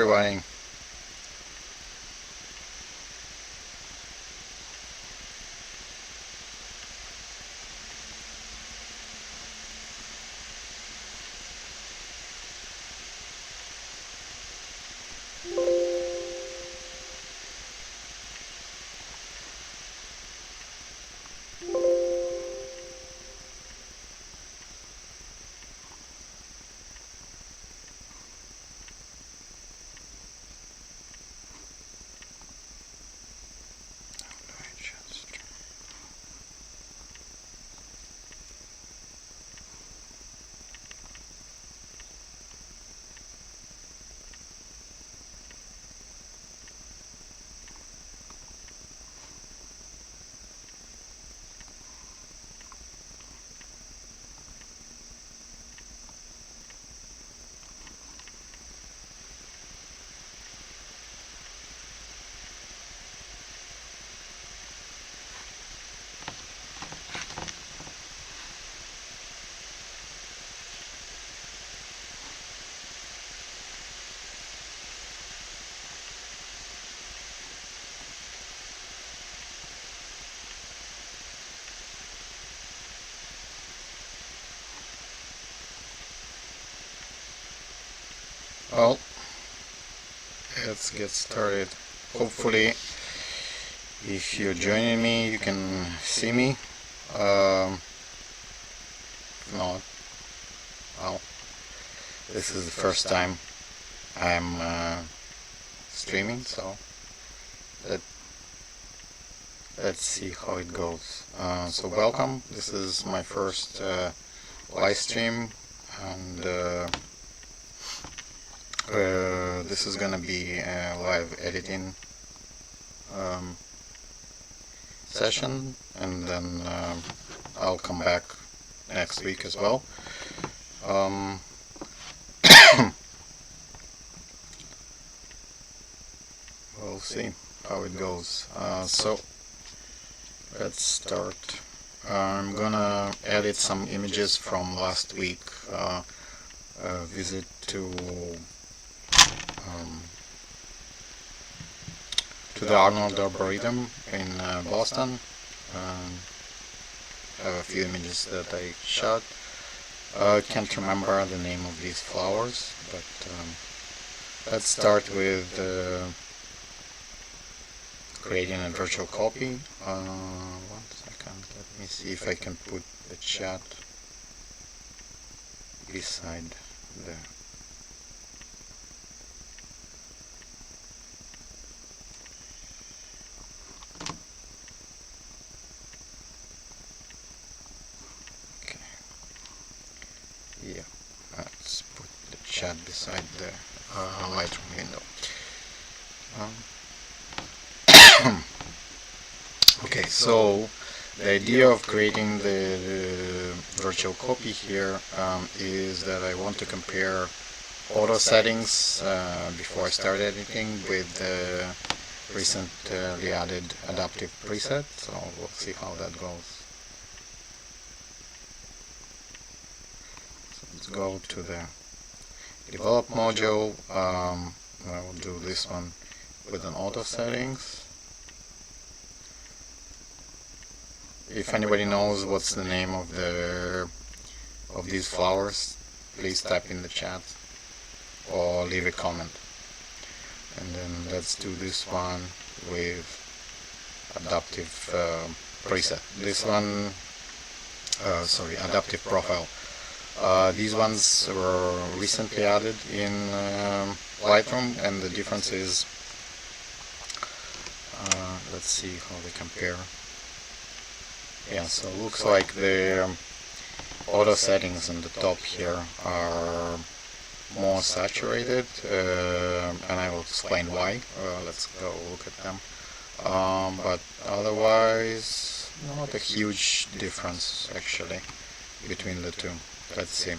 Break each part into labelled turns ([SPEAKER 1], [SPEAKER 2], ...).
[SPEAKER 1] everybody. Well, let's get started. Hopefully, if you're joining me, you can see me. If not, well, this is the first time I'm streaming, so let's see how it goes. So welcome. This is my first live stream, and this is gonna be a live editing session, and then I'll come back next week as well. We'll see how it goes. So let's start. I'm gonna edit some images from last week. Visit to the Arnold Arboretum in Boston. I have a few images that I shot. I can't remember the name of these flowers, but let's start with creating a virtual copy. 1 second, let me see if I can put the chat beside the let's put the chat beside the Lightroom window. Okay, so the idea of creating the virtual copy here is that I want to compare auto settings before I start editing with the recently added adaptive preset, so we'll see how that goes. Let's go to the develop module. I will do this one with an auto settings. If anybody knows what's the name of these flowers, please type in the chat or leave a comment. And then let's do this one with adaptive preset. This one, adaptive profile. These ones were recently added in Lightroom, and the difference is, let's see how they compare. Yeah, so it looks like the auto settings on the top here are more saturated, and I will explain why. Let's go look at them. But otherwise, not a huge difference actually between the two. Let's see.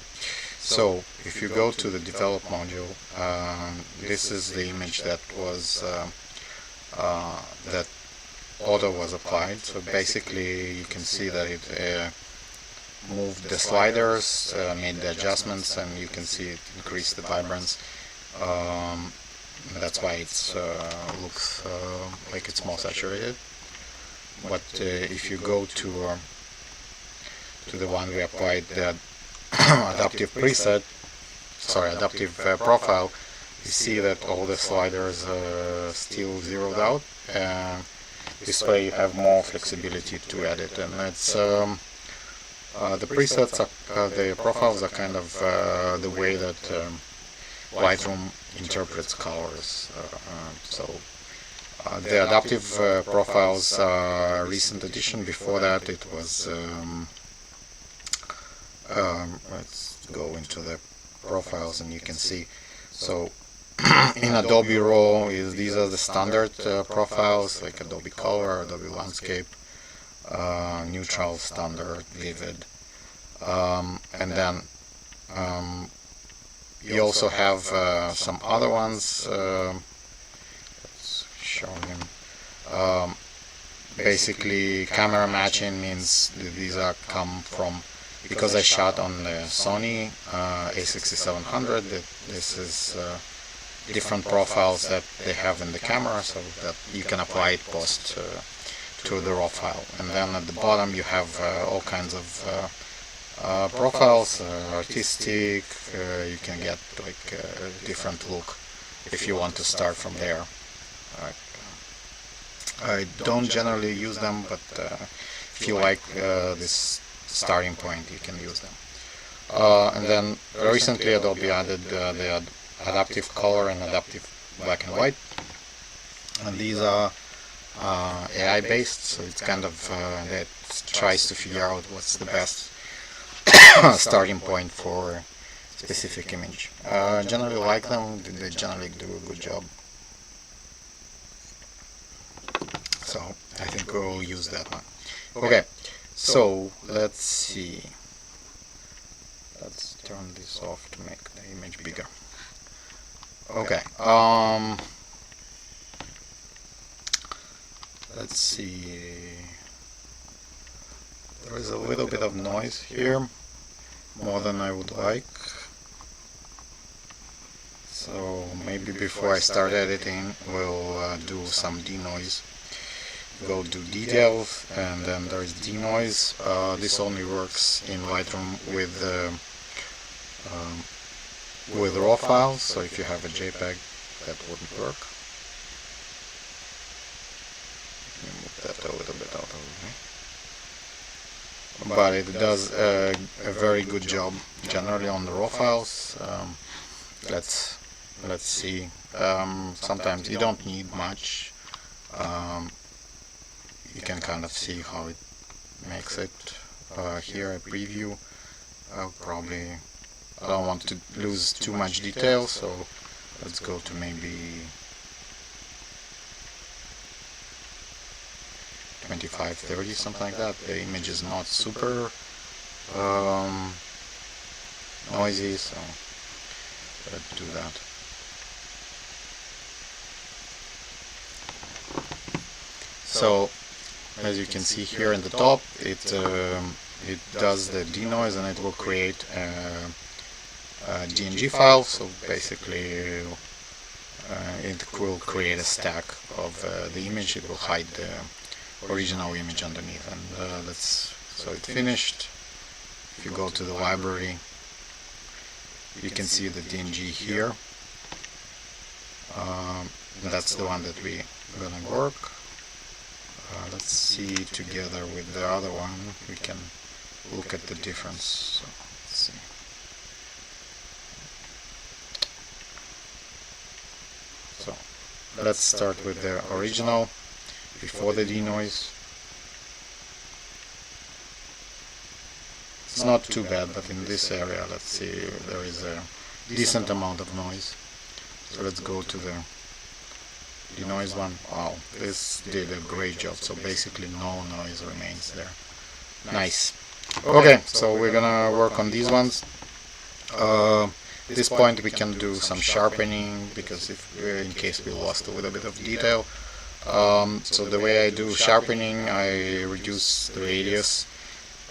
[SPEAKER 1] So if you go to the develop module, this is the image that was that auto was applied. So basically you can see that it moved the sliders, made the adjustments, and you can see it increased the vibrance. That's why it's looks like it's more saturated. But if you go to the one we applied, the adaptive preset, sorry, adaptive profile, you see that all the sliders still zeroed out. This way you have more flexibility to edit, and it's the presets are the profiles are kind of the way that Lightroom interprets colors. The adaptive profiles are a recent addition. Before that, it was let's go into the profiles and you can see. So in Adobe Raw, these are the standard profiles like Adobe Color, Adobe Landscape, Neutral, Standard, Vivid, and then you also have some other ones. Let's show them. Basically, camera matching means that these are come from, because I shot on the Sony a6700. This is different profiles that they have in the camera, so that you can apply it post to the raw file. And then at the bottom you have all kinds of profiles, artistic. You can get like a different look if you want to start from there. I don't generally use them, but if you like this starting point, you can use them. And then recently Adobe added the adaptive color and adaptive black and white, and these are AI based, so it's kind of that tries to figure out what's the best starting point for specific image. Generally like them, they generally do a good job, so I think we'll use that one. Okay, so let's see, let's turn this off to make the image bigger. Okay, let's see, there is a little bit of noise here, more than I would like, so maybe before I start editing we'll do some denoise. Go to details, and then there is denoise. This only works in Lightroom with raw files, so if you have a JPEG that wouldn't work. Let me move that a little bit out of the way. But it does a very good job generally on the raw files. Let's see. Sometimes you don't need much. You can kind of see how it makes it. Here a preview. I don't want to lose too much detail, so let's go to maybe 25-30, something like that. The image is not super noisy, so let's do that. So as you can see here in the top, it does the denoise and it will create a DNG file. So basically it will create a stack of the image. It will hide the original image underneath, and so it's finished. If you go to the library, you can see the DNG here. That's the one that we're gonna work. Let's see together with the other one, we can look at the difference. So, let's see. So let's start with the original before the denoise. It's not too bad, but in this area, let's see, there is a decent amount of noise. So let's go to the denoise one. Wow, this did a great job. So basically no noise remains there. Nice. Okay, so we're gonna work on these ones. At this point we can do some sharpening, because in case we lost a little bit of detail. So the way I do sharpening, I reduce the radius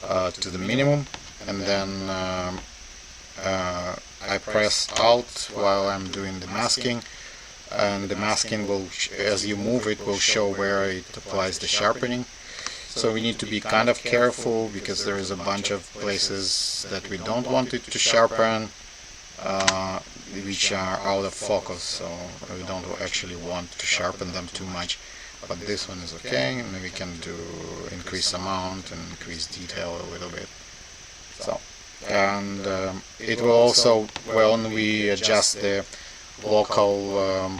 [SPEAKER 1] to the minimum, and then I press Alt while I'm doing the masking, and the masking will, as you move it, will show where it applies the sharpening. So we need to be kind of careful because there is a bunch of places that we don't want it to sharpen, which are out of focus, so we don't actually want to sharpen them too much. But this one is okay, and we can do increase amount and increase detail a little bit. So, and it will also, when we adjust the local,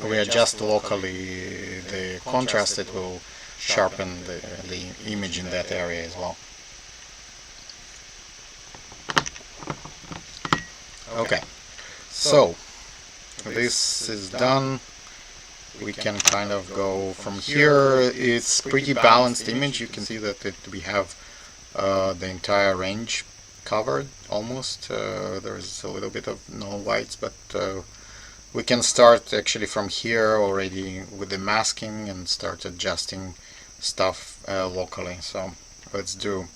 [SPEAKER 1] we adjust locally the contrast, it will sharpen the image in that area as well. Okay, so this is done. We can kind of go from here. It's pretty balanced image. You can see that we have the entire range covered almost. There's a little bit of no whites, but we can start actually from here already with the masking and start adjusting stuff locally. So let's do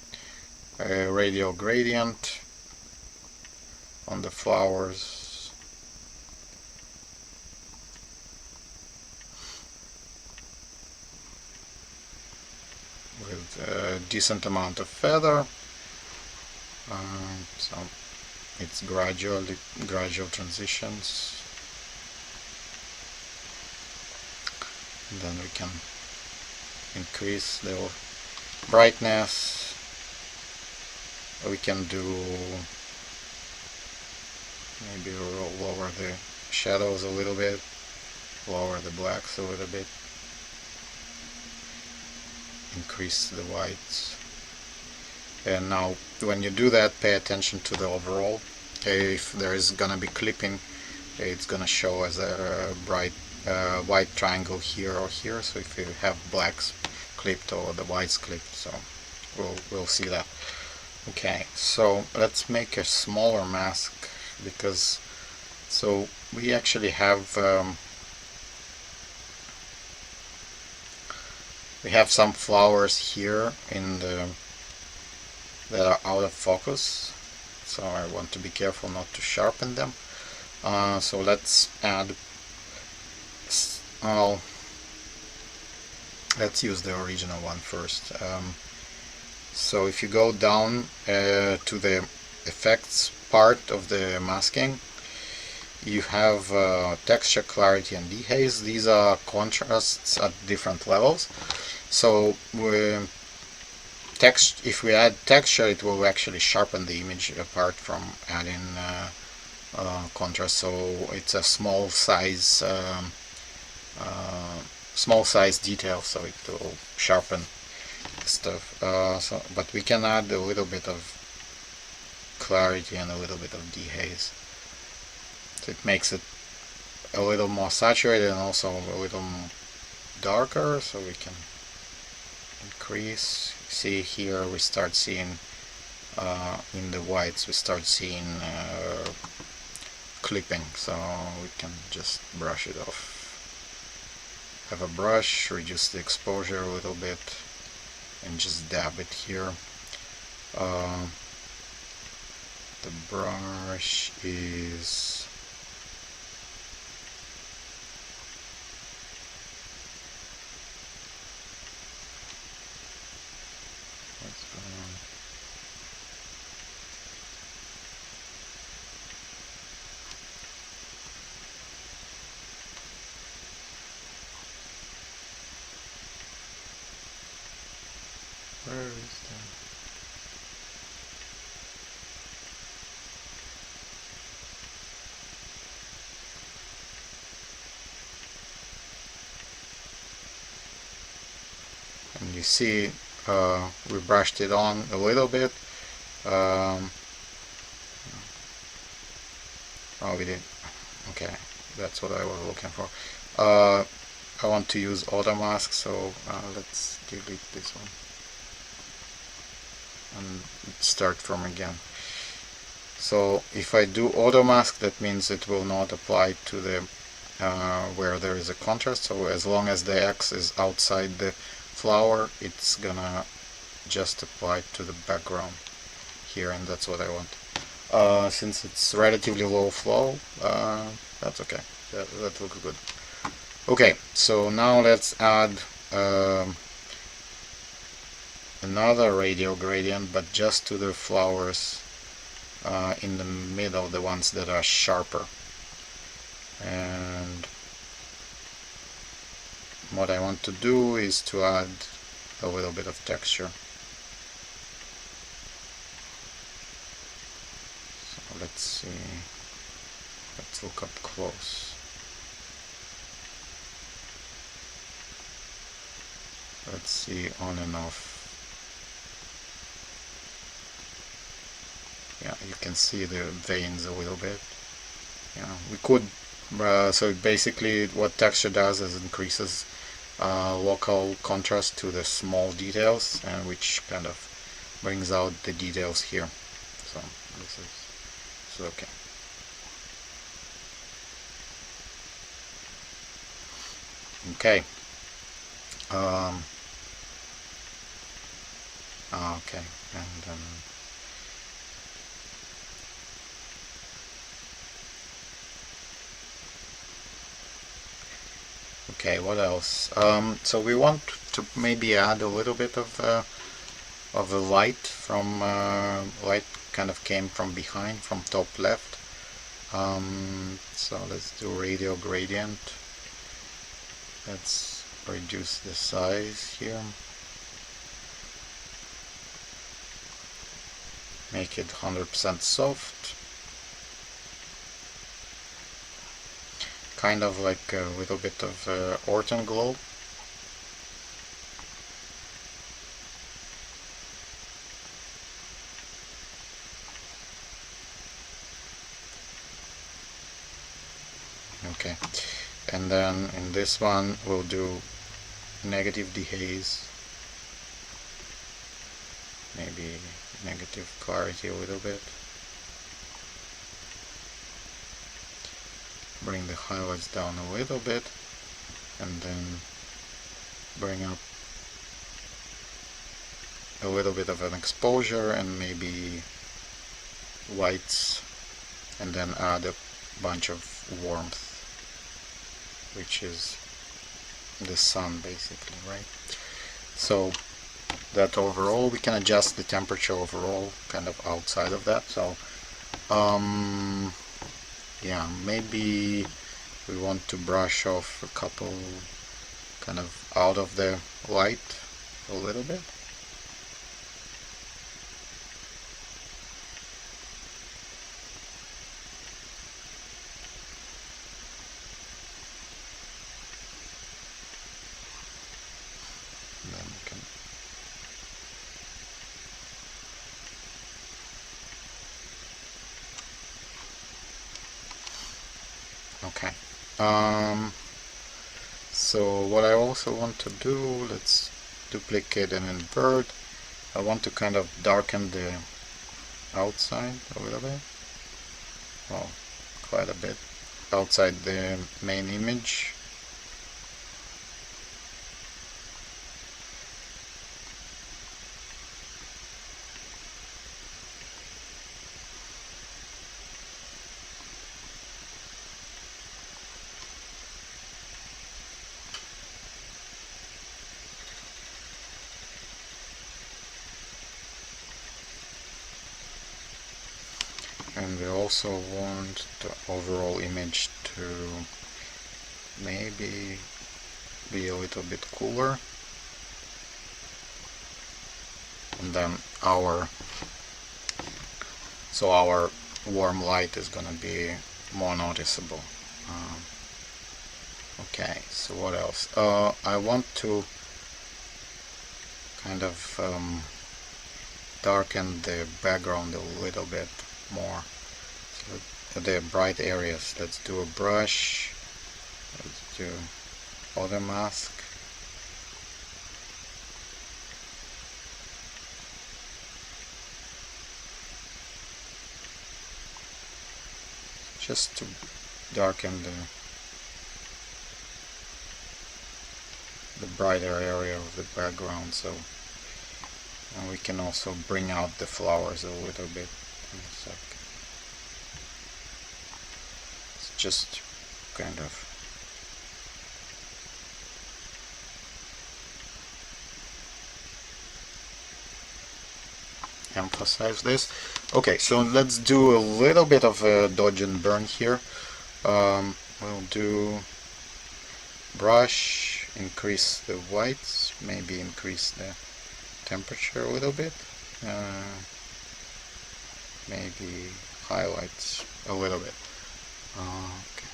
[SPEAKER 1] a radial gradient on the flowers. With a decent amount of feather. So it's gradual transitions. And then we can increase the brightness. We can do maybe lower the shadows a little bit, lower the blacks a little bit, increase the whites. And now when you do that, pay attention to the overall. Okay, if there is gonna be clipping, it's gonna show as a bright white triangle here or here. So if you have blacks clipped or the whites clipped, so we'll see that. Okay, so let's make a smaller mask, because so we actually have some flowers here in the that are out of focus, so I want to be careful not to sharpen them. So let's add, let's use the original one first. So if you go down to the effects part of the masking, you have texture, clarity and dehaze. These are contrasts at different levels. So if we add texture, it will actually sharpen the image apart from adding contrast. So it's a small size detail, so it will sharpen stuff. But we can add a little bit of clarity and a little bit of dehaze. So it makes it a little more saturated and also a little darker, so we can increase. See here we start seeing in the whites we start seeing clipping, so we can just brush it off. Have a brush, reduce the exposure a little bit and just dab it here. The brush is where is that? And you see we brushed it on a little bit. Oh, we did. Okay, that's what I was looking for. I want to use auto mask, so let's delete this one and start from again. So if I do auto mask, that means it will not apply to the where there is a contrast. So as long as the X is outside the flower, it's gonna just apply to the background here, and that's what I want. Since it's relatively low flow, that's okay. That looks good. Okay, so now let's add another radial gradient, but just to the flowers in the middle, the ones that are sharper. And what I want to do is to add a little bit of texture. So let's see, let's look up close. Let's see on and off. Yeah, you can see the veins a little bit. Yeah, we could, so basically what texture does is increases local contrast to the small details, and which kind of brings out the details here. So this is okay. Okay. Okay, and okay, what else? So we want to maybe add a little bit of a light from light kind of came from behind, from top left. So let's do radial gradient. Let's reduce the size here. Make it 100% soft. Kind of like a little bit of Orton glow. Okay, and then in this one we'll do negative dehaze, maybe negative clarity a little bit. Bring the highlights down a little bit, and then bring up a little bit of an exposure and maybe whites, and then add a bunch of warmth, which is the sun basically, right? So that overall, we can adjust the temperature overall kind of outside of that. So yeah, maybe we want to brush off a couple kind of out of the light a little bit. Then we can okay. So what I also want to do, let's duplicate and invert. I want to kind of darken the outside a little bit. Well, quite a bit outside the main image. And we also want the overall image to maybe be a little bit cooler, and then our warm light is gonna be more noticeable. Okay, so what else? I want to kind of darken the background a little bit more. So the bright areas, let's do a brush, let's do other mask. Just to darken the brighter area of the background, so and we can also bring out the flowers a little bit in a sec. just kind of emphasize this. Okay, so let's do a little bit of a dodge and burn here. We'll do brush, increase the whites, maybe increase the temperature a little bit, maybe highlights a little bit. Okay.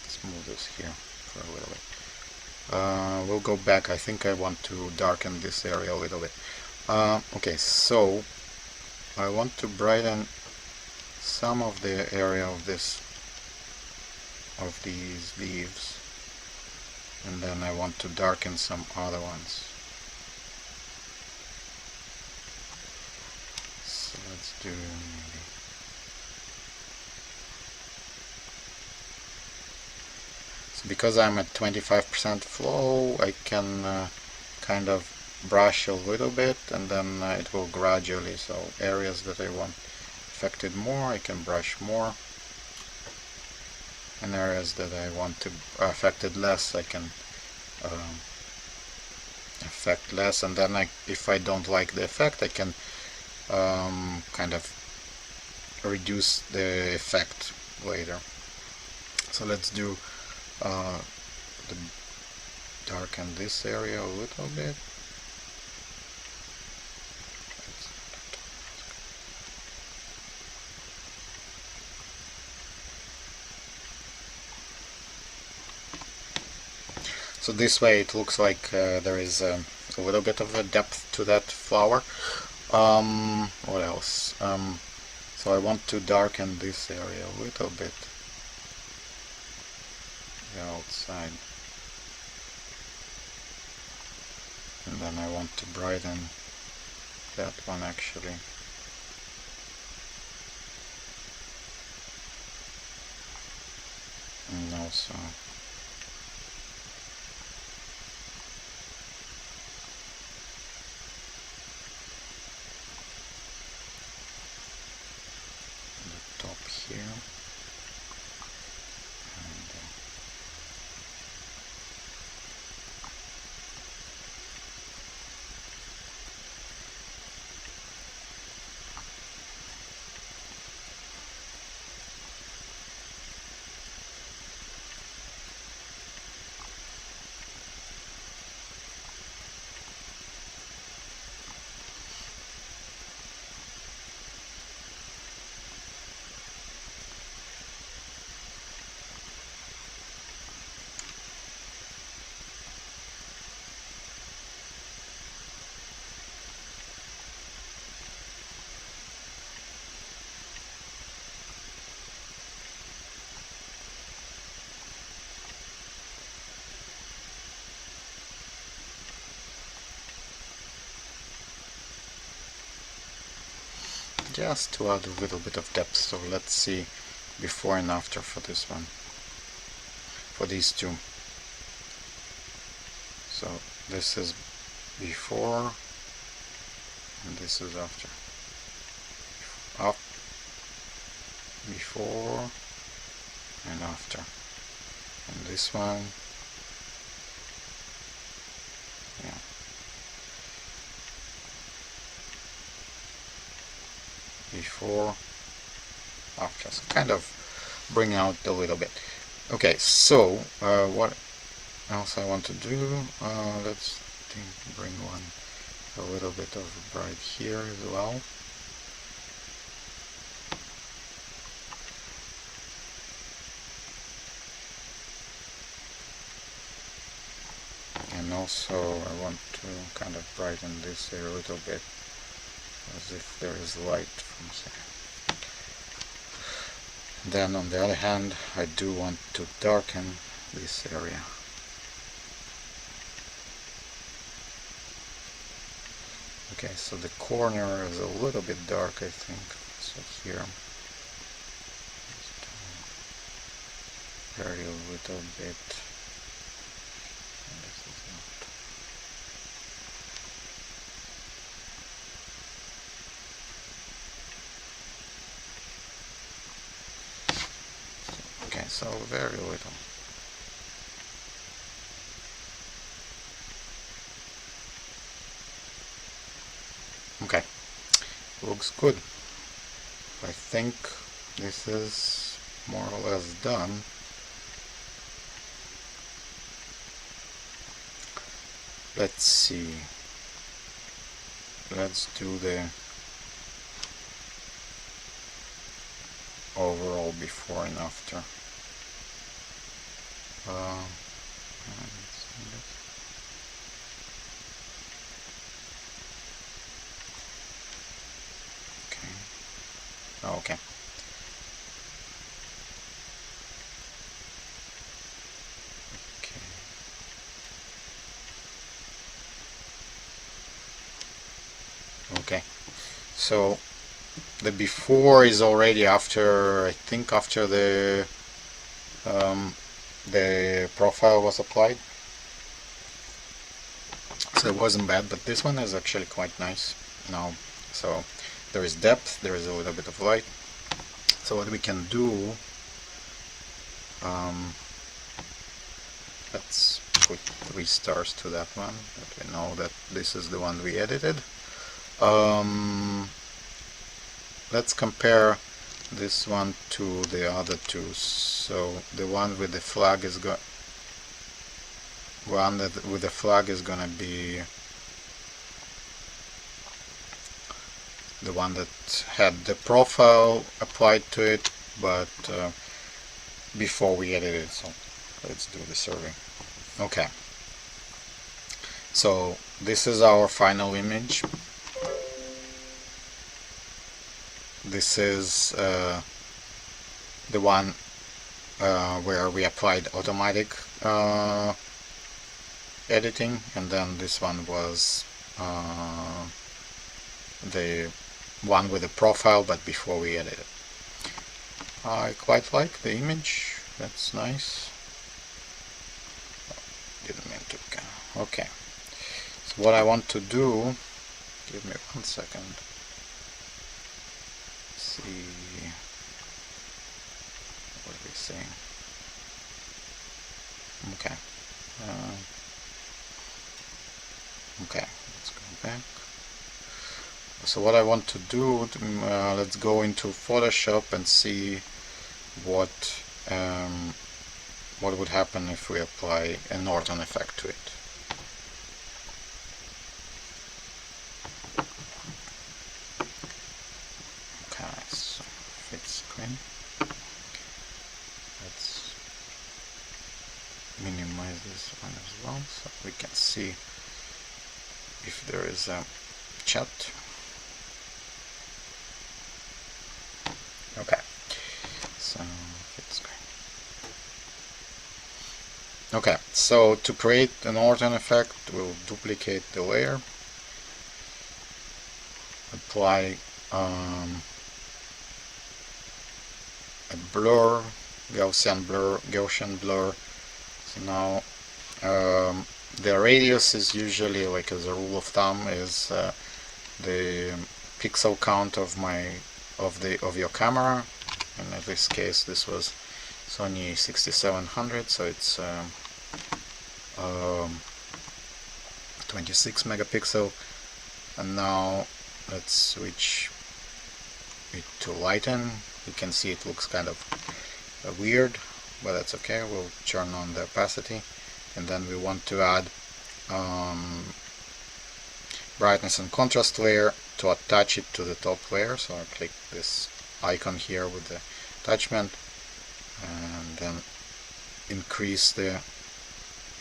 [SPEAKER 1] Let's move this here for a little bit. We'll go back. I think I want to darken this area a little bit. Okay, so I want to brighten some of the area of these leaves, and then I want to darken some other ones. So let's do maybe because I'm at 25% flow, I can kind of brush a little bit, and then it will gradually, so areas that I want affected more, I can brush more, and areas that I want to affected less, I can affect less, and then if I don't like the effect, I can kind of reduce the effect later. So let's do darken this area a little bit. So this way it looks like there is a little bit of a depth to that flower. What else? So I want to darken this area a little bit. The outside. And then I want to brighten that one actually. And also the top here. just to add a little bit of depth. So let's see before and after for this one, for these two. So this is before and this is after. Up, before and after. And this one, yeah. Before, after, so kind of bring out a little bit. Okay, so what else I want to do? Let's bring one a little bit of bright here as well. And also I want to kind of brighten this here a little bit, as if there is light from here. Then on the other hand, I do want to darken this area. Okay, so the corner is a little bit dark, I think. So here, very little bit. This is not. Okay, so very little. Okay, looks good. I think this is more or less done. Let's see. Let's do the overall before and after. Okay. Okay. Okay. So the before is already after, I think after the profile was applied. So it wasn't bad, but this one is actually quite nice now. So there is depth, there is a little bit of light. So what we can do, let's put 3 stars to that one, that we know that this is the one we edited. Let's compare this one to the other two. So the one with the flag is gonna be the one that had the profile applied to it, but before we edited. So let's do the survey. Okay. So this is our final image. This is the one where we applied automatic editing, and then this one was the one with the profile, but before we edited. I quite like the image. That's nice. Didn't mean to. Okay. So what I want to do, give me 1 second. See what are we saying. Okay. Okay, let's go back. So what I want to do, let's go into Photoshop and see what would happen if we apply a Norton effect to it. Okay, so fit screen. Let's minimize this one as well so we can see if there is a chat. Okay, so fit screen. Okay, so to create an Norton effect, we'll duplicate the layer, apply a blur, Gaussian blur. So now the radius is usually, like as a rule of thumb, is the pixel count of your camera, and in this case this was Sony 6700, so it's 26 megapixel. And now let's switch it to lighten. You can see it looks kind of weird, but that's okay. We'll turn on the opacity, and then we want to add brightness and contrast layer to attach it to the top layer. So I click this icon here with the attachment, and then increase the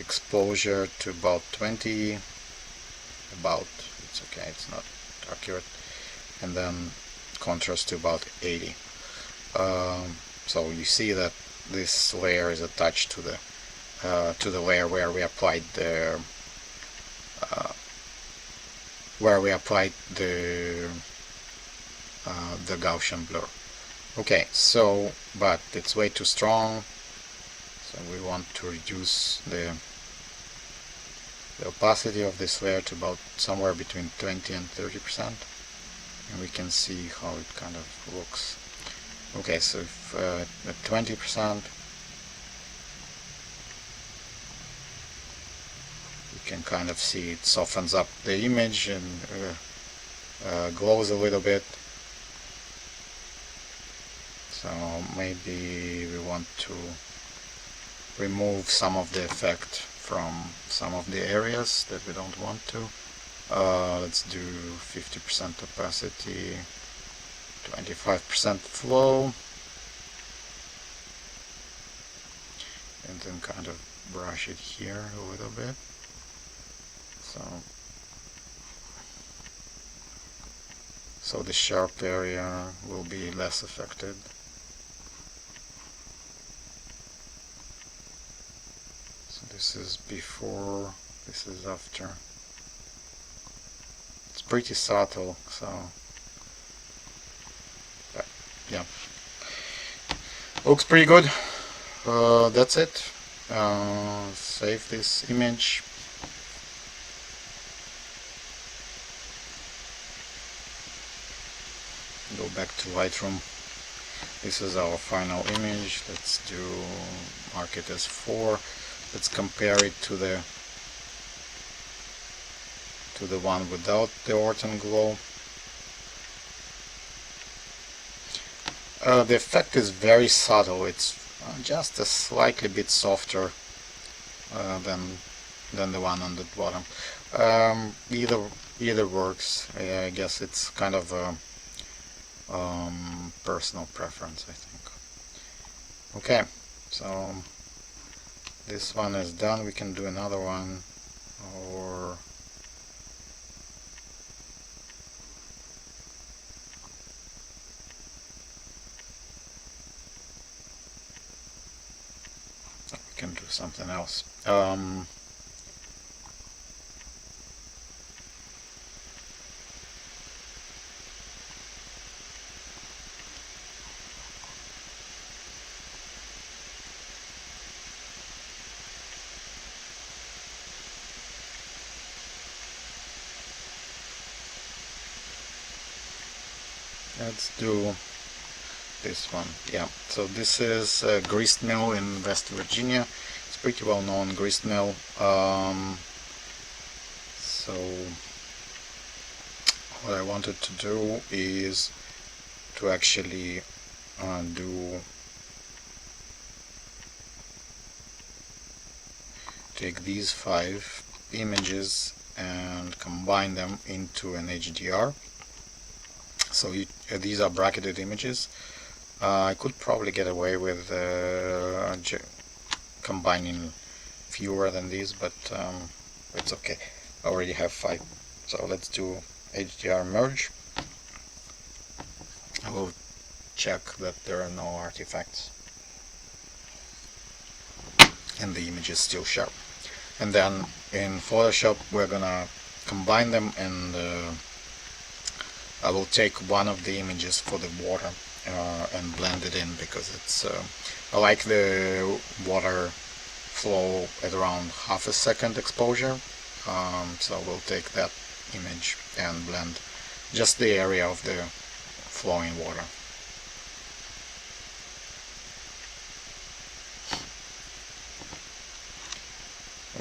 [SPEAKER 1] exposure to about 20, it's okay, it's not accurate, and then contrast to about 80. So you see that this layer is attached to the layer where we applied the Gaussian blur. Okay, so but it's way too strong. So we want to reduce the opacity of this layer to about somewhere between 20 and 30%, and we can see how it kind of looks. Okay, so if at 20%, you can kind of see it softens up the image and glows a little bit. So maybe we want to remove some of the effect from some of the areas that we don't want to. Let's do 50% opacity, 25% flow, and then kind of brush it here a little bit. So the sharp area will be less affected. So this is before, this is after. It's pretty subtle, so but yeah, looks pretty good. That's it. Save this image. Go back to Lightroom. This is our final image. Let's mark it as 4. Let's compare it to the one without the Orton glow. The effect is very subtle. It's just a slightly bit softer than the one on the bottom. Either works. I guess it's kind of a personal preference, I think. Okay, so this one is done. We can do another one, or we can do something else. Let's do this one. Yeah, so this is a grist mill in West Virginia. It's pretty well known grist mill. So what I wanted to do is to actually take these 5 images and combine them into an HDR. So these are bracketed images. I could probably get away with combining fewer than these, but it's okay. I already have 5. So let's do HDR merge. I will check that there are no artifacts and the image is still sharp. And then in Photoshop we're gonna combine them, and I will take one of the images for the water and blend it in, because it's I like the water flow at around half a second exposure. So we'll take that image and blend just the area of the flowing water.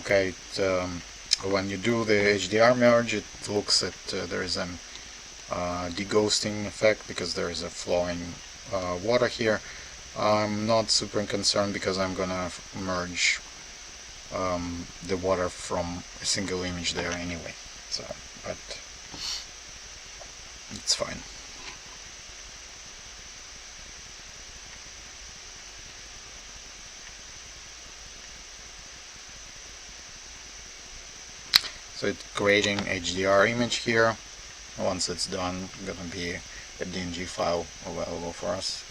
[SPEAKER 1] Okay, when you do the HDR merge, it looks at there is an deghosting effect because there is a flowing water here. I'm not super concerned because I'm gonna merge the water from a single image there anyway, so but it's fine. So it's creating HDR image here. Once it's done, going to be a DNG file available for us.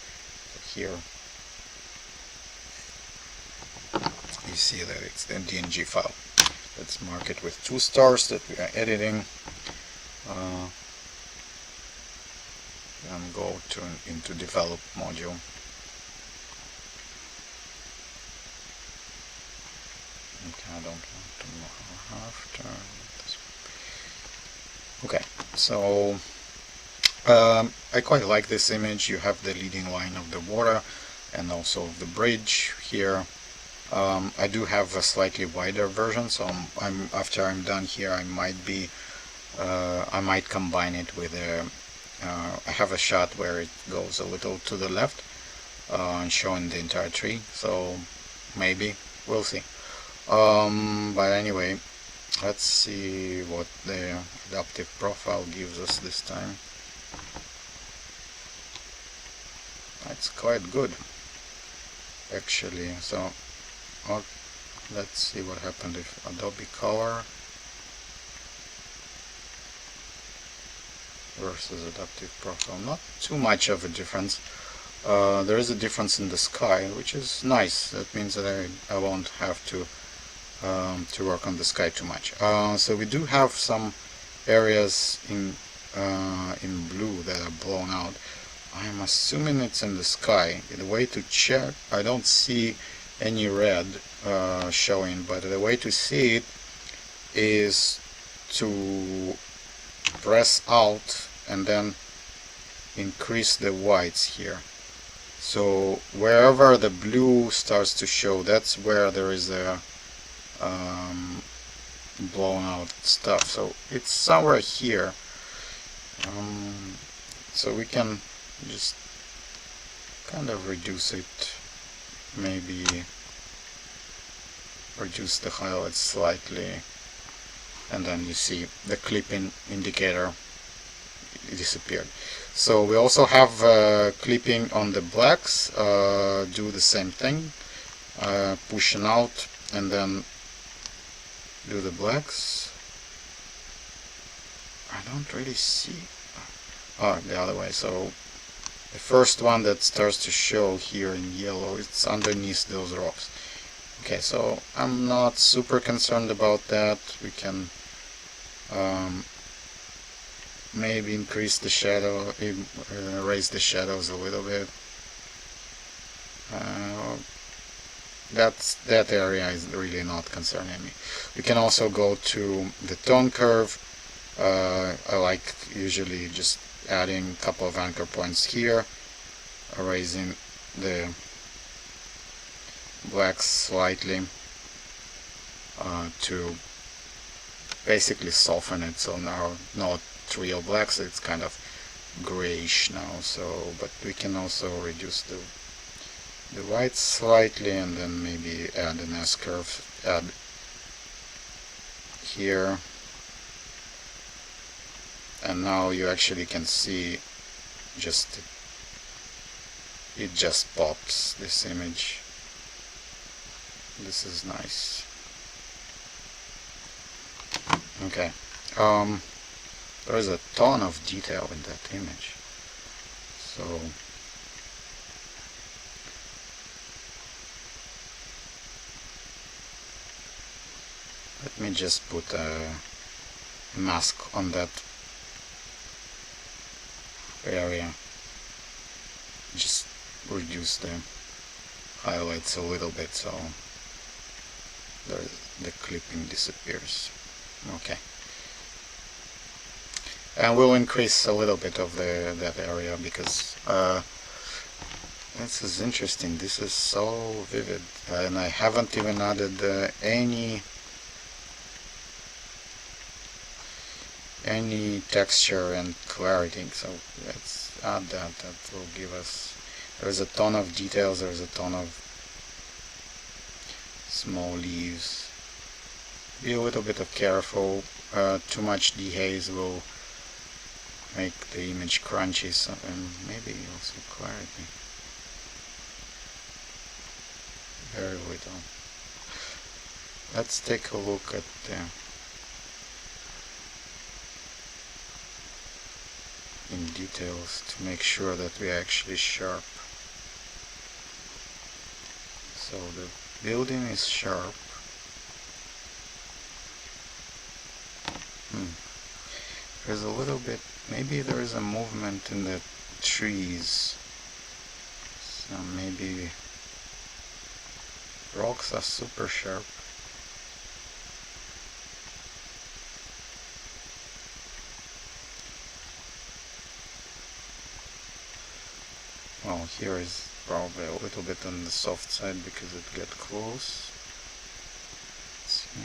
[SPEAKER 1] So here you see that it's the DNG file. Let's mark it with 2 stars that we are editing. And go into develop module. Okay, I don't want to have to. Okay, so I quite like this image. You have the leading line of the water and also the bridge here. I do have a slightly wider version, so after I'm done here, I might combine it with a. I have a shot where it goes a little to the left, showing the entire tree. So maybe we'll see. But anyway, let's see what the adaptive profile gives us this time. It's quite good, actually. So let's see what happened if Adobe Color versus adaptive profile. Not too much of a difference. There is a difference in the sky, which is nice. That means that I won't have to work on the sky too much. So we do have some areas in blue that are blown out. I'm assuming it's in the sky. The way to check, I don't see any red showing, but the way to see it is to press Alt and then increase the whites here. So wherever the blue starts to show, that's where there is a blown out stuff. So it's somewhere here. So we can just kind of reduce it, maybe reduce the highlights slightly, and then you see the clipping indicator disappeared. So we also have clipping on the blacks. Do the same thing, pushing out and then do the blacks. I don't really see. Oh, the other way. So the first one that starts to show here in yellow, it's underneath those rocks. Okay, so I'm not super concerned about that. We can maybe increase the shadow, raise the shadows a little bit. That area is really not concerning me. We can also go to the tone curve. I like usually just adding a couple of anchor points here, raising the blacks slightly to basically soften it. So now not real blacks, it's kind of grayish now. So, but we can also reduce the whites slightly and then maybe add an S-curve, add here, and now you actually can see it just pops, this image. This is nice. Okay, there is a ton of detail in that image, so let me just put a mask on that area, just reduce the highlights a little bit so the clipping disappears. Okay, and we'll increase a little bit of that area because this is interesting. This is so vivid, and I haven't even added any texture and clarity, so let's add that. That will give us, there's a ton of details, there's a ton of small leaves. Be a little bit careful. Too much dehaze will make the image crunchy, so, and maybe also clarity. Very little. Let's take a look at in details to make sure that we are actually sharp. So the building is sharp. There's a little bit, maybe there is a movement in the trees. So maybe rocks are super sharp. Well, here is probably a little bit on the soft side because it got close. Let's see.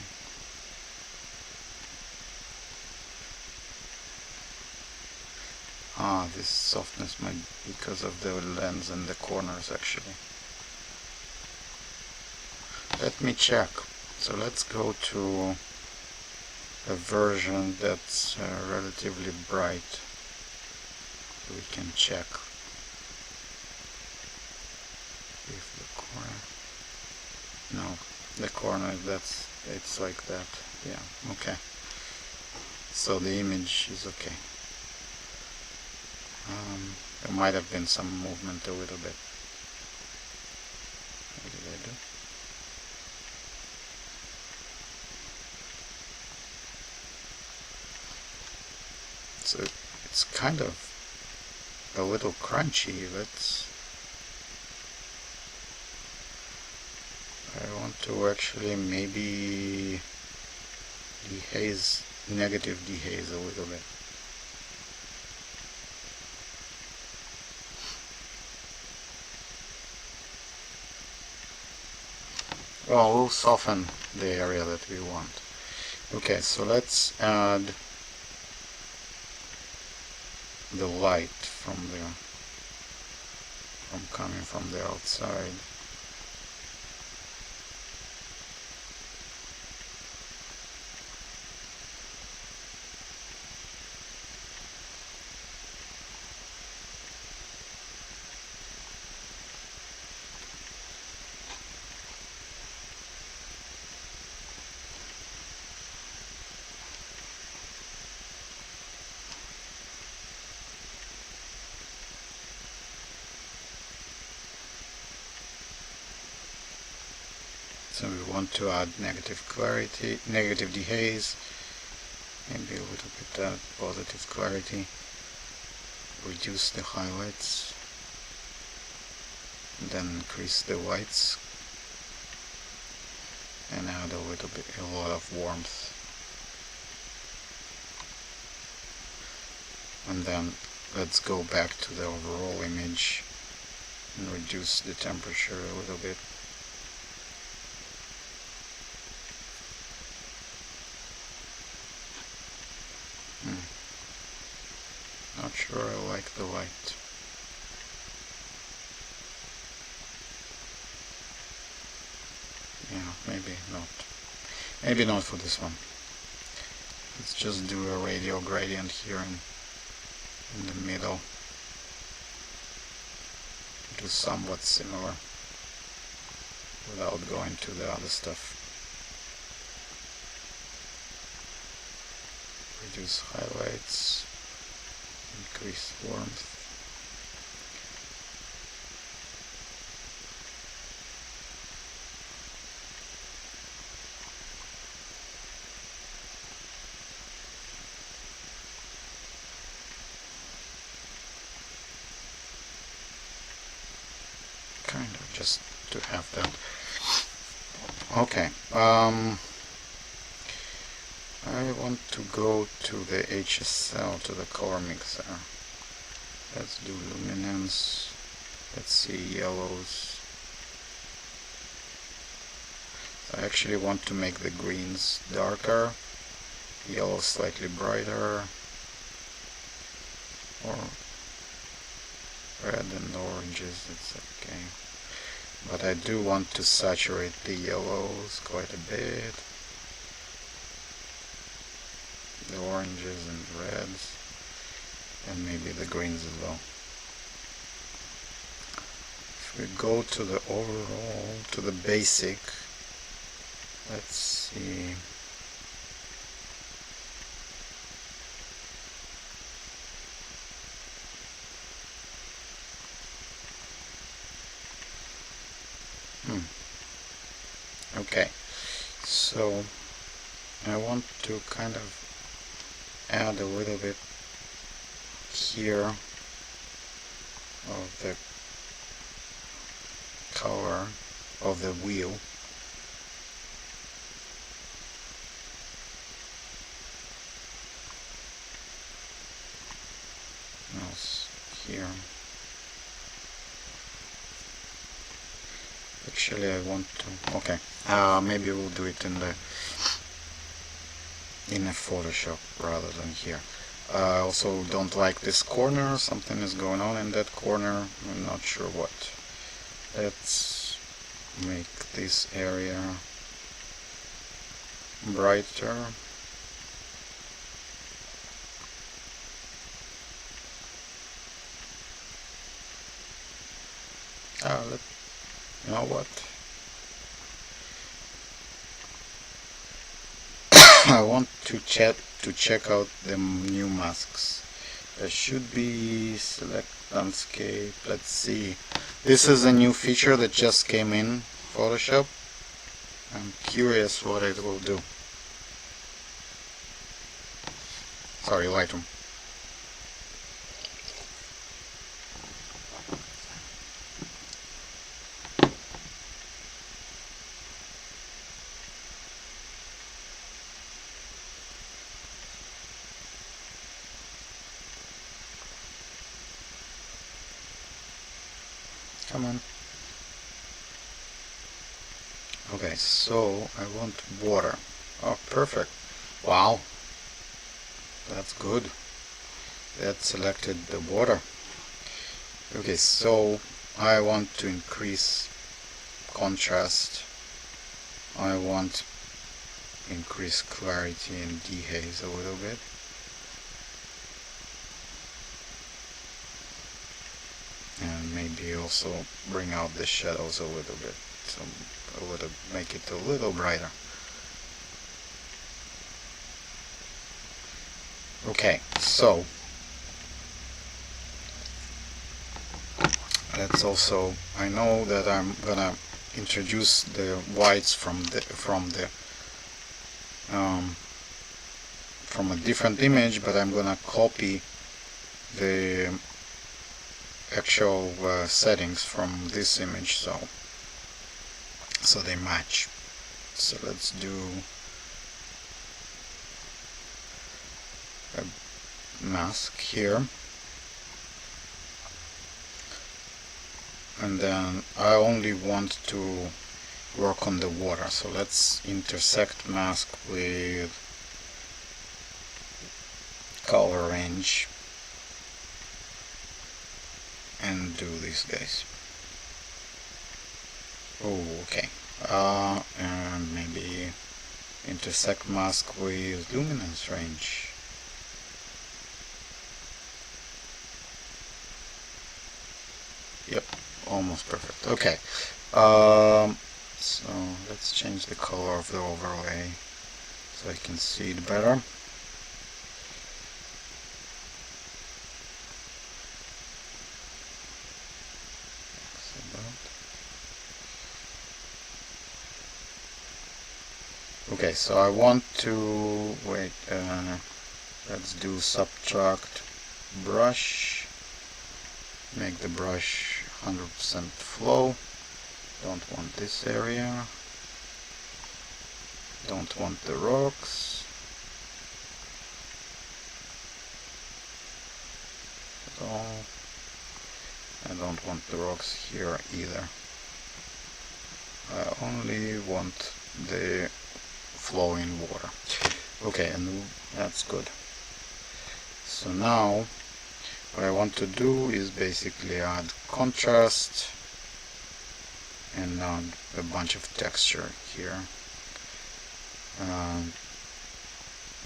[SPEAKER 1] This softness might be because of the lens and the corners actually. Let me check. So let's go to a version that's relatively bright. We can check if the corner, no, the corner, it's like that. Yeah, okay. So the image is okay. There might have been some movement a little bit. What did I do? So it's kind of a little crunchy. I want to actually maybe dehaze, negative dehaze a little bit. Well, we'll soften the area that we want. Okay, so let's add the light coming from the outside. So we want to add negative clarity, negative dehaze, maybe a little bit positive clarity, reduce the highlights, and then increase the whites, and add a lot of warmth. And then let's go back to the overall image and reduce the temperature a little bit. Not sure I like the light. Yeah, maybe not. Maybe not for this one. Let's just do a radial gradient here in the middle. Do somewhat similar without going to the other stuff. Reduce highlights. Increase warmth. Kind of just to have that. Okay. I want to go to the HSL, to the color mixer. Let's do luminance. Let's see yellows. I actually want to make the greens darker, yellow slightly brighter, or red and oranges, it's okay. But I do want to saturate the yellows quite a bit. The oranges and reds, and maybe the greens as well. If we go to the overall, to the basic, let's see. Okay, so I want to kind of add a little bit here of the color of the wheel. Here. Actually, I want to. Okay, maybe we'll do it in a Photoshop rather than here. I also don't like this corner. Something is going on in that corner. I'm not sure what. Let's make this area brighter. You know what? I want to check out the new masks. There should be select landscape. Let's see. This is a new feature that just came in Photoshop. I'm curious what it will do. Sorry, Lightroom. Come on. Okay, so I want water. Oh, perfect. Wow. That's good. That selected the water. Okay, so I want to increase contrast. I want increase clarity and dehaze a little bit. And maybe also bring out the shadows a little bit. So make it a little brighter. Okay, so let's also, I know that I'm gonna introduce the whites from a different image, but I'm gonna copy the actual settings from this image, so they match. So let's do a mask here, and then I only want to work on the water, so let's intersect mask with color range and do these guys. Oh, okay. And maybe intersect mask with luminance range. Yep, almost perfect. Okay. So let's change the color of the overlay so I can see it better. Okay, so I want to wait. Let's do subtract brush. Make the brush 100% flow. Don't want this area. Don't want the rocks at all. I don't want the rocks here either. I only want the flowing water. Okay, and that's good. So now what I want to do is basically add contrast and add a bunch of texture here.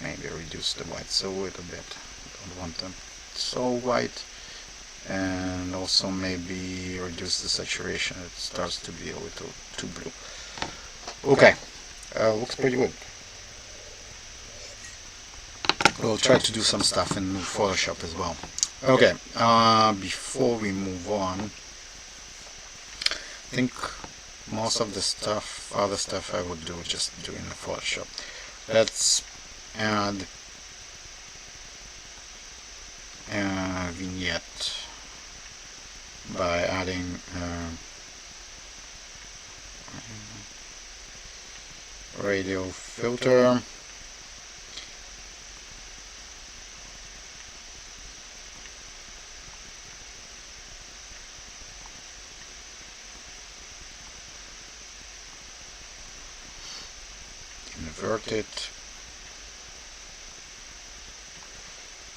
[SPEAKER 1] Maybe reduce the whites a little bit. Don't want them so white. And also maybe reduce the saturation. It starts to be a little too blue. Okay, looks pretty good. We'll try to do some stuff in Photoshop as well. Okay, before we move on, I think most of the other stuff I would just do in Photoshop. Let's add a vignette by adding radial filter. invert it,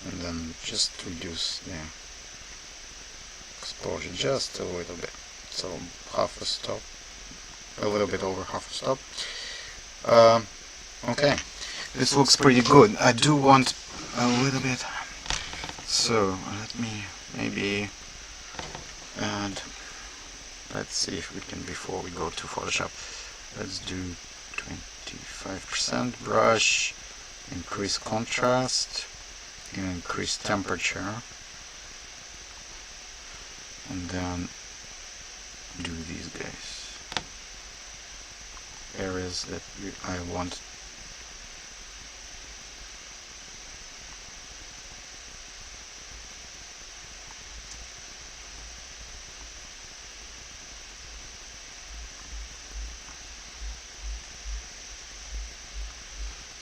[SPEAKER 1] and then just reduce the exposure just a little bit, so half a stop, a little bit over half a stop. Okay, this looks pretty good. I do want a little bit, so let me maybe add, let's see if we can, before we go to Photoshop, let's do 25% brush, increase contrast, increase temperature, and then do these guys, areas that I want.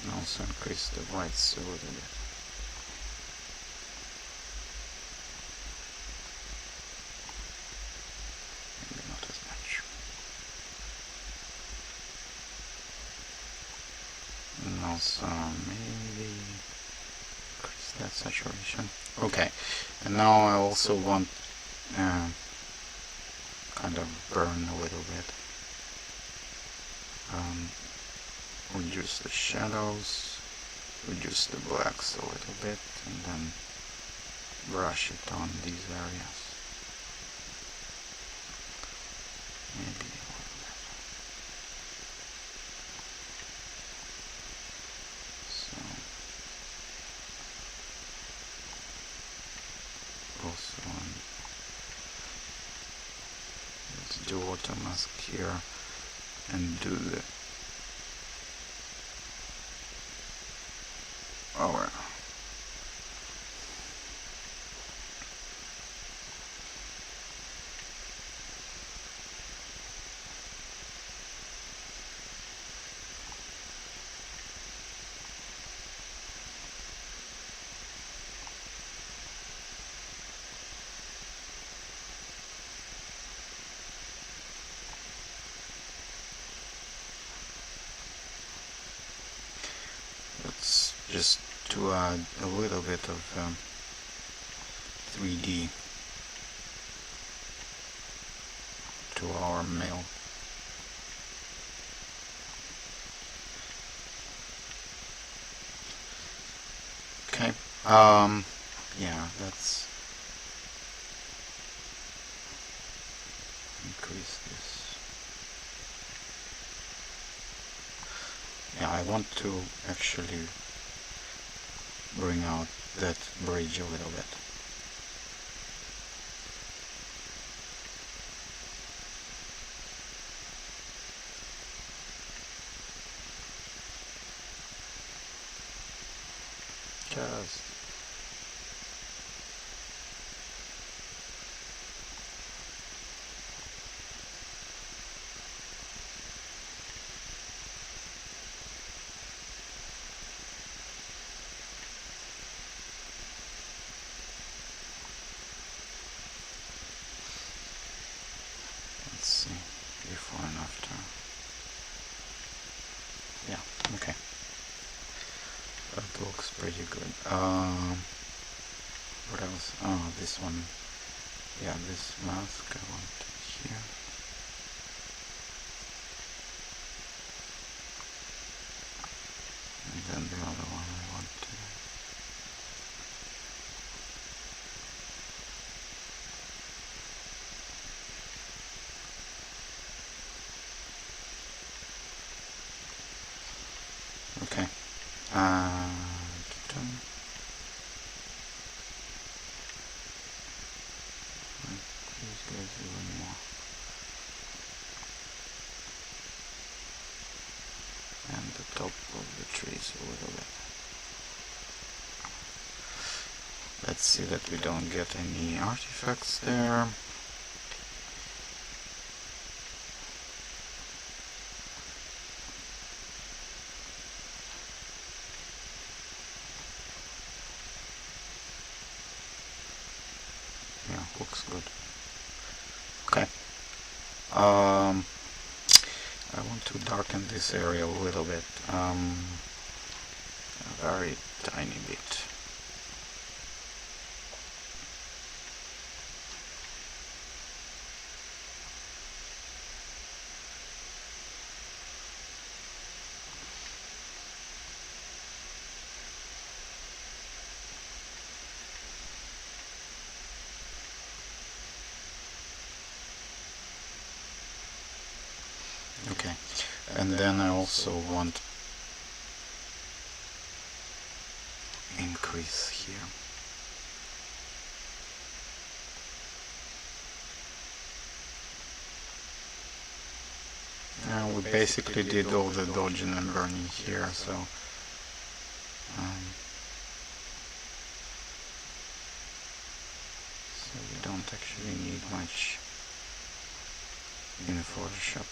[SPEAKER 1] And also increase the whites a little bit. Maybe not as much. And also maybe increase that saturation. Okay, and now I also want kind of burn a little bit. Reduce the shadows, reduce the blacks a little bit, and then brush it on these areas. Maybe a little bit. So, also let's do auto mask here and do the over. Let's just to add a little bit of 3D to our mail. Okay, yeah, let's increase this. Yeah, I want to actually bring out that bridge a little bit. Just let's see, before and after. Yeah, okay. That looks pretty good. What else? Oh, this one. Yeah, this mask I want it here. And then the other one I want to. Okay. These guys even more. And the top of the trees a little bit. Let's see that we don't get any artifacts there. Yeah, looks good. Okay. I want to darken this area a little bit, a very tiny bit. Okay, and then I also want increase here. Now we basically did all the dodging and burning here, so we don't actually need much in Photoshop.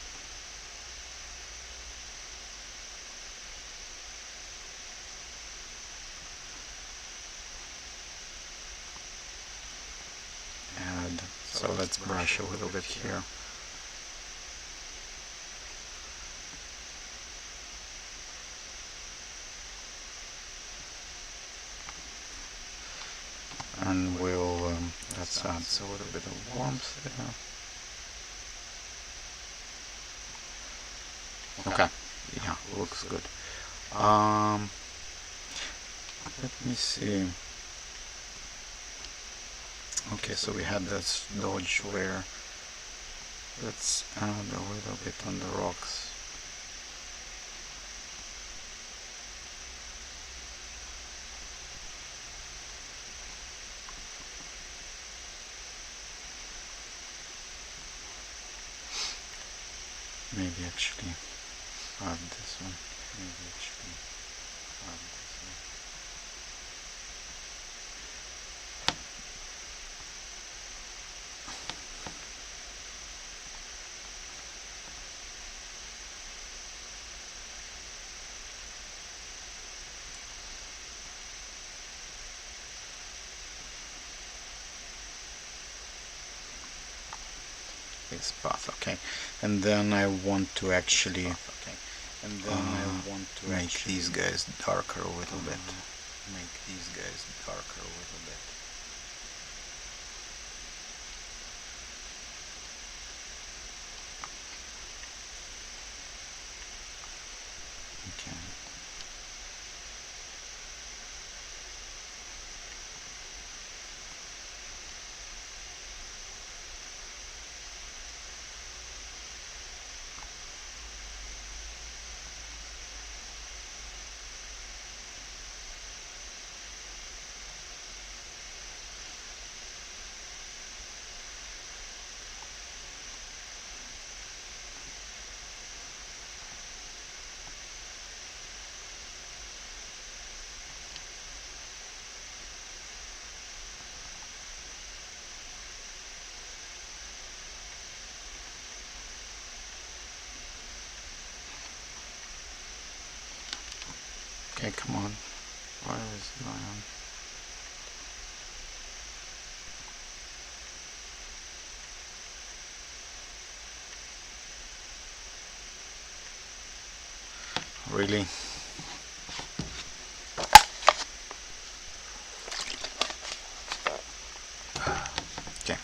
[SPEAKER 1] So let's brush a little bit here. And we'll, let's add a little bit of warmth there. Okay, yeah, looks good. Let me see. Okay, so we had this dodge where let's add a little bit on the rocks. Maybe actually add this one. Maybe actually add this one. This path, okay, and then I want to actually make these guys darker a little bit. Make these guys darker a little bit. Okay. Okay, come on. What is going on? Really? Okay.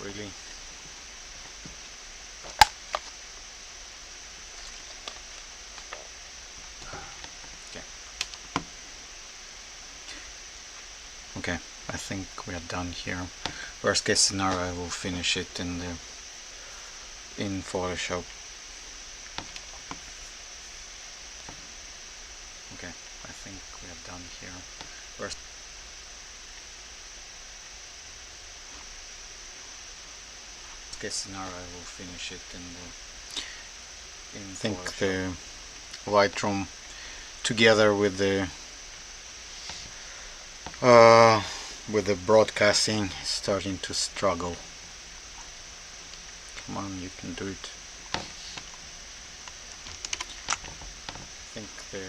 [SPEAKER 1] Really? Okay, I think we are done here. Worst case scenario, I will finish it in Photoshop. Okay, I think we are done here. Worst case scenario, I will finish it in Photoshop. I think the Lightroom together with the broadcasting is starting to struggle. Come on, you can do it. I think the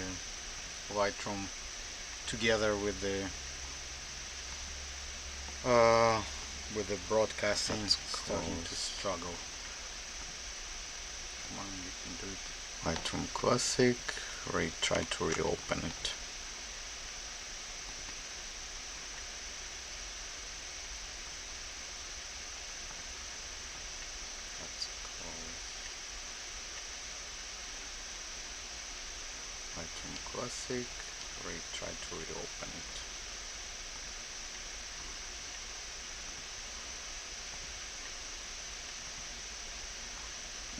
[SPEAKER 1] Lightroom together with the broadcasting is starting to struggle. one you can do it. Lightroom Classic, try to reopen it. Let's close Lightroom Classic, try to reopen it.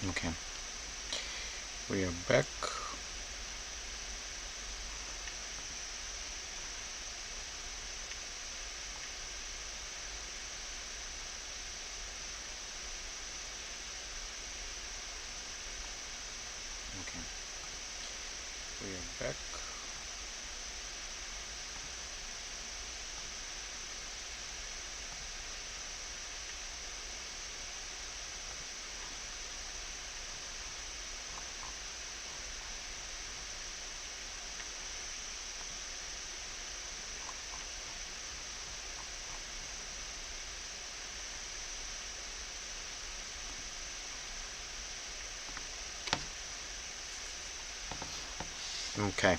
[SPEAKER 1] Okay, we are back. Okay, we are back. Okay,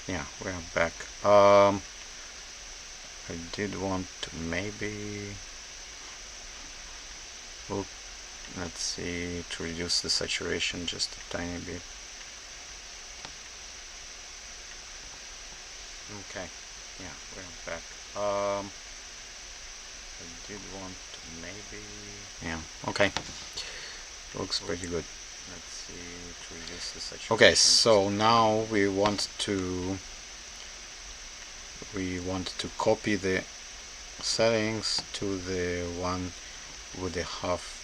[SPEAKER 1] yeah, we are back. I did want to maybe look, let's see, to reduce the saturation just a tiny bit. Okay, yeah, we're back. I did want to maybe, yeah, okay, looks pretty good. Let's see, to reduce the saturation. Okay, so now we want to copy the settings to the one with the half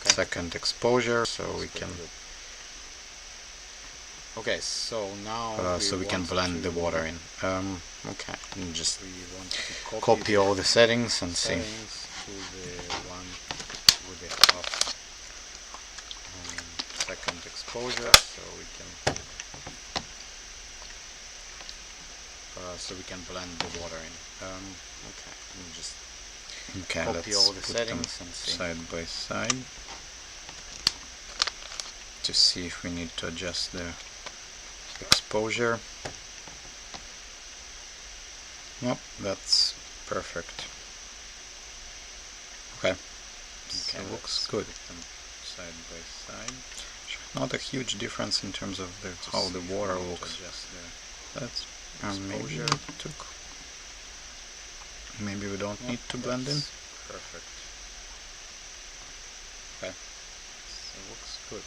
[SPEAKER 1] second exposure, so we can. Okay, so now we can blend the water in. Okay, and just copy all the settings and see. To the one with the half second exposure, so we can blend the water in. Okay, and just copy all the settings and see. Side by side to see if we need to adjust the exposure. Yep, that's perfect. Okay, so looks good. Side by side. Not a huge difference in terms of how the water looks. That's maybe maybe we don't need to blend in. Perfect. Okay, so looks good.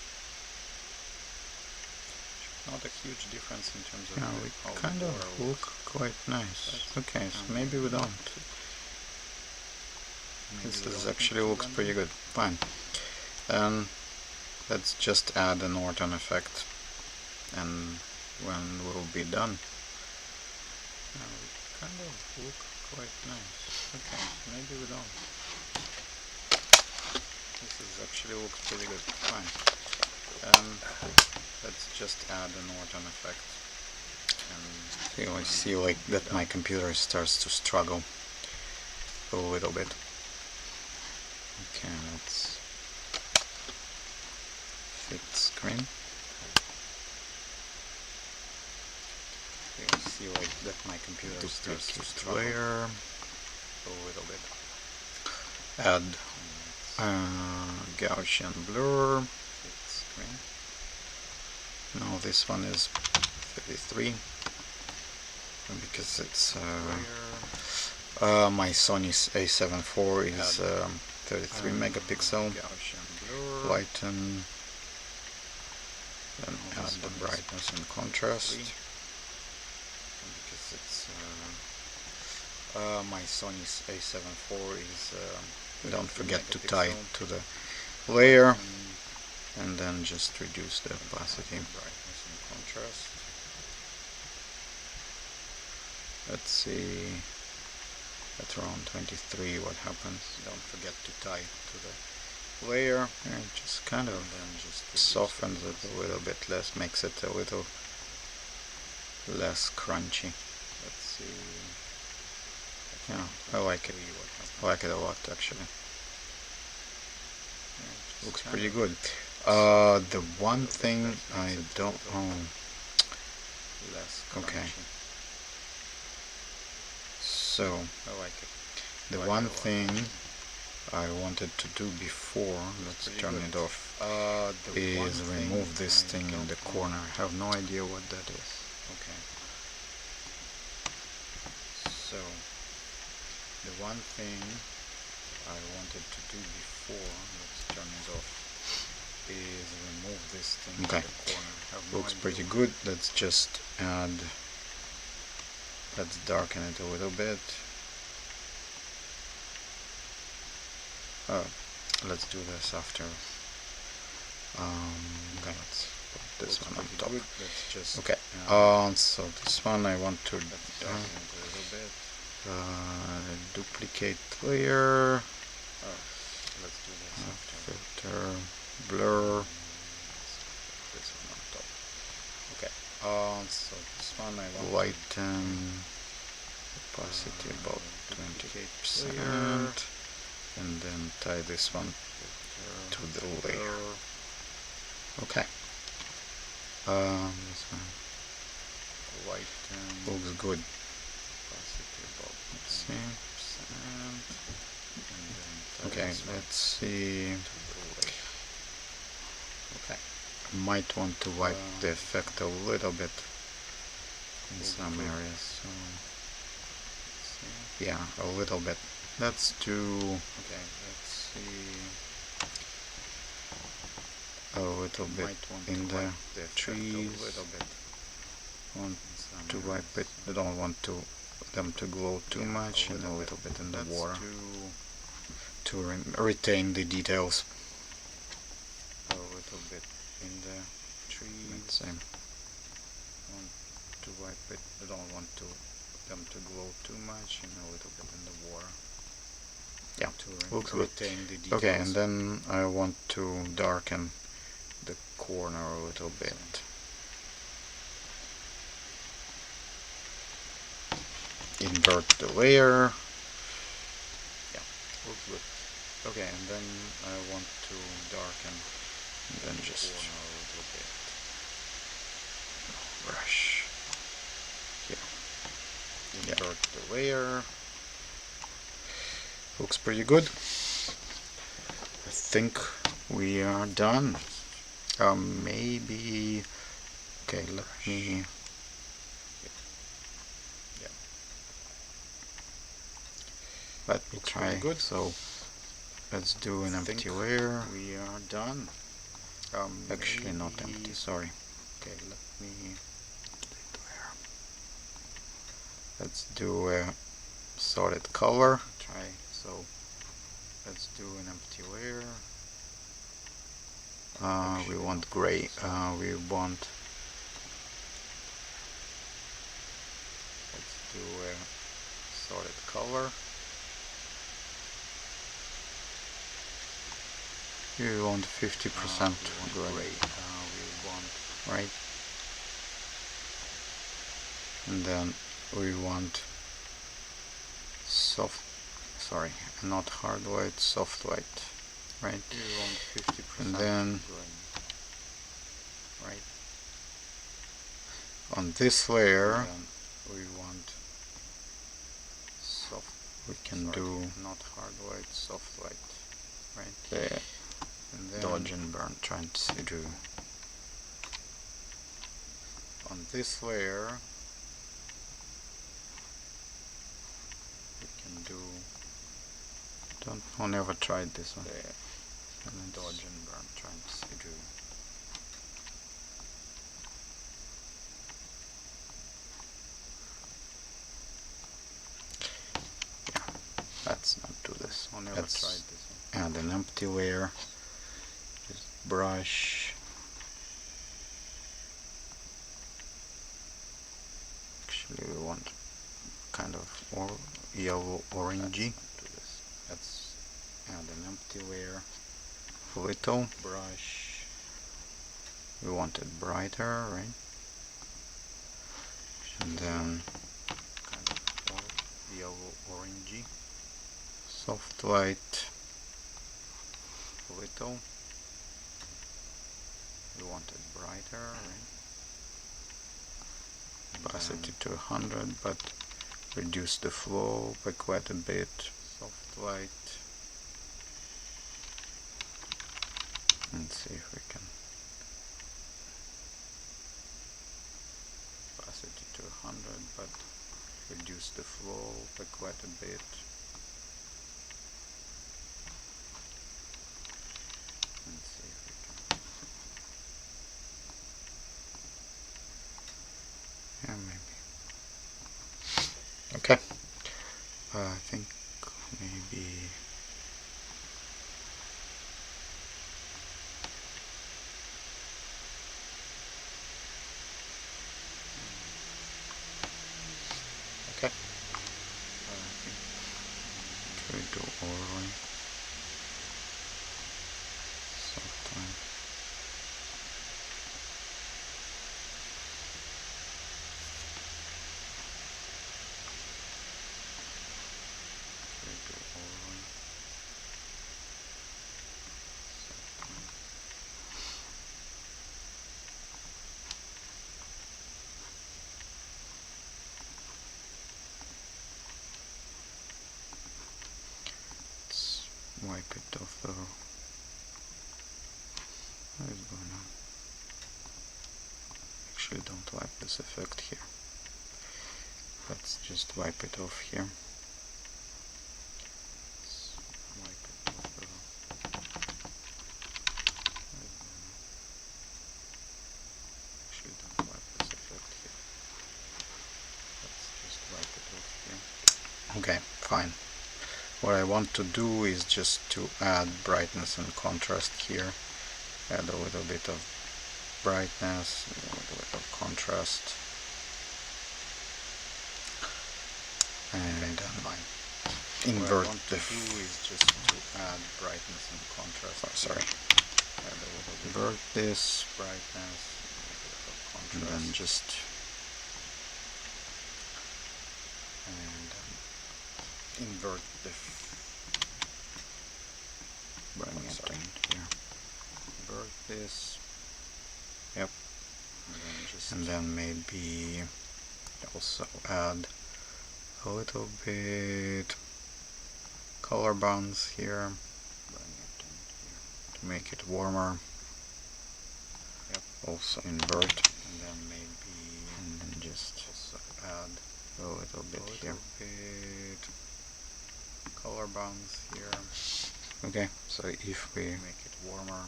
[SPEAKER 1] Not a huge difference in terms of how kind of look quite nice. Okay, so maybe we don't. This actually looks pretty good. Fine. Then let's just add a Norton effect, and when we'll be done, kind of look quite nice. Okay, maybe we don't. This actually looks pretty good. Fine. Let's just add a Norton effect. And I see like that my computer starts to struggle a little bit. Okay, let's fit screen. I see like that my computer starts to struggle a little bit. Add Gaussian blur. Fit screen. Now this one is 33 because it's my Sony's A7 IV is 33 megapixel. Lighten, then add the brightness and contrast because it's my Sony's A7 IV is. Don't forget to tie it to the layer, and then just reduce the opacity. Brightness and contrast. Let's see at around 23 what happens. Don't forget to tie it to the layer, and just kind of softens it a little bit less, makes it a little less crunchy. Let's see. Yeah, I like it. I like it a lot actually. Looks pretty good. The one thing I don't. Oh, okay. So the one thing I wanted to do before, let's turn it off, is remove this thing in the corner. I have no idea what that is. Okay. So the one thing I wanted to do before, let's turn it off, is remove this thing in the corner. Looks pretty good. Let's just add, let's darken it a little bit. Oh, let's do this after. Okay, let's put this one on top. Okay, so this one I want to duplicate layer, filter, blur. This one on top. Okay, so this one I want lighten opacity about 20%. And then tie this one to the layer. Okay. This one looks good. Let's see. Okay, let's see. Okay. Might want to wipe the effect a little bit in some areas. So yeah, a little bit. Let's do, okay, let's see, a little bit in the trees. Want to wipe it, I don't want them to glow too much, and a little bit in the water to retain the details. A little bit in the trees. Same. Want to wipe it, I don't want them to glow too much, and a little bit in the water. Yeah, looks good. Okay, and then I want to darken the corner a little bit. Invert the layer. Yeah, looks good. Okay, and then I want to darken, and then just a little bit. Brush. Here. Invert the layer. Looks pretty good. I think we are done. Maybe. Okay, let me. Yeah. Let me try. Good. So let's do an empty layer. We are done. Actually, not empty. Sorry. Okay, let me. Let's do a solid color. Try. So let's do an empty layer. We want gray. We want. Let's do a solid color. We want 50% gray. We want, right? And then we want soft. Sorry, not hard white, soft white, right? We want 50%. And then, right, on this layer, we want soft. We can do not hard white, soft white, right? Yeah. And then dodge and burn, trying to do. On this layer, we can do. I never tried this one. And then dodge and burn, trying to do. Yeah, let's not do this. I never tried this one. Add an empty layer. Just brush. Actually, we want kind of yellow orangey. Let's add an empty layer, little brush. We want it brighter, right? And then kind of yellow orangey, soft white, little. want it brighter, right? Opacity to 100, but reduce the flow by quite a bit. Soft light. Let's see if we can. Opacity to 100, but reduce the flow by quite a bit. Let's see if we can. Yeah, maybe. Okay. I think maybe. Okay. I think should we do overlay sometime. Should we do overlay sometime. Let's wipe it off though. What is going on? Actually don't like this effect here. Let's just wipe it off here. Let's wipe it off though. What is going on? Actually don't like this effect here. Let's just wipe it off here. Okay, fine. What I want to do is just to add brightness and contrast here. Add a little bit of brightness, a little bit of contrast, and then invert the. What I want to do is just to add brightness and contrast. Oh, sorry. Invert this brightness, a little bit of contrast, and then just invert the. Bring it down here. Invert this. Yep. And then maybe also add a little bit color bands here. Bring it down here to make it warmer. Yep. Also invert. And then maybe just also add a little bit here. Color bands here. Okay, so if we make it warmer,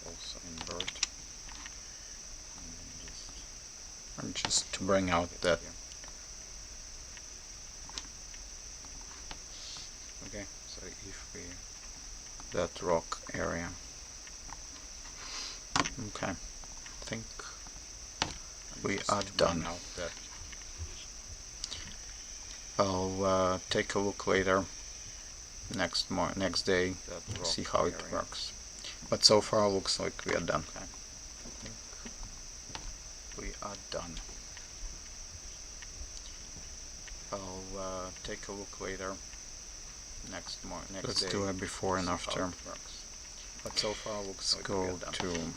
[SPEAKER 1] also invert, and just to bring out that. Okay, so if we that rock area. Okay, I think we are done. I'll take a look later, next day, see how it works. But so far looks like we are done. Okay. I think we are done. I'll take a look later, next day. Let's do a before and after. But so far looks like we are done.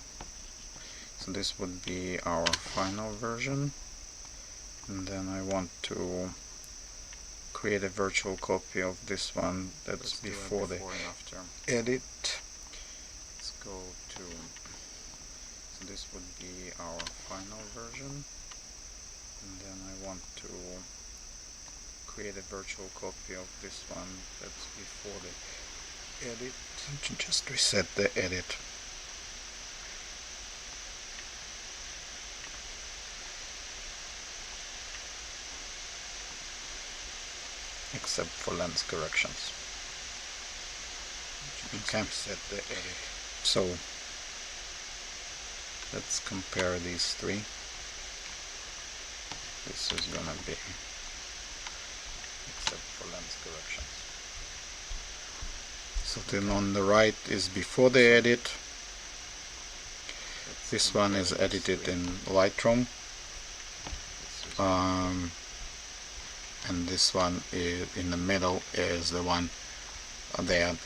[SPEAKER 1] So this would be our final version, and then I want to create a virtual copy of this one that's before the edit. Let's go to, so this would be our final version, and then I want to create a virtual copy of this one that's before the edit. Just reset the edit. Except for lens corrections. Okay. Set the edit. So let's compare these three. This is gonna be except for lens corrections. So then on the right is before the edit. This one is edited in Lightroom. And this one is in the middle is the one that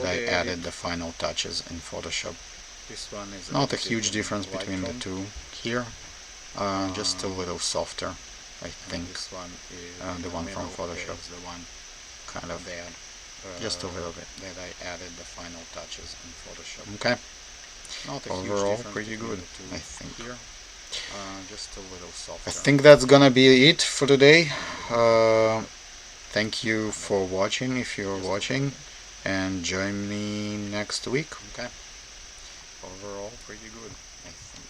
[SPEAKER 1] I added the final touches in Photoshop.
[SPEAKER 2] This one is
[SPEAKER 1] not a huge difference between the two here, just a little softer, I think.
[SPEAKER 2] This one is
[SPEAKER 1] the one from Photoshop,
[SPEAKER 2] the one
[SPEAKER 1] kind of there, just a little bit.
[SPEAKER 2] that I added the final touches in Photoshop.
[SPEAKER 1] Okay.
[SPEAKER 2] Not a
[SPEAKER 1] Overall,
[SPEAKER 2] huge
[SPEAKER 1] pretty good,
[SPEAKER 2] I
[SPEAKER 1] I think.
[SPEAKER 2] Here, just a little softer.
[SPEAKER 1] I think that's gonna be it for today. Thank you for watching, if you're watching, and join me next week.
[SPEAKER 2] Okay. Overall, pretty good, I think.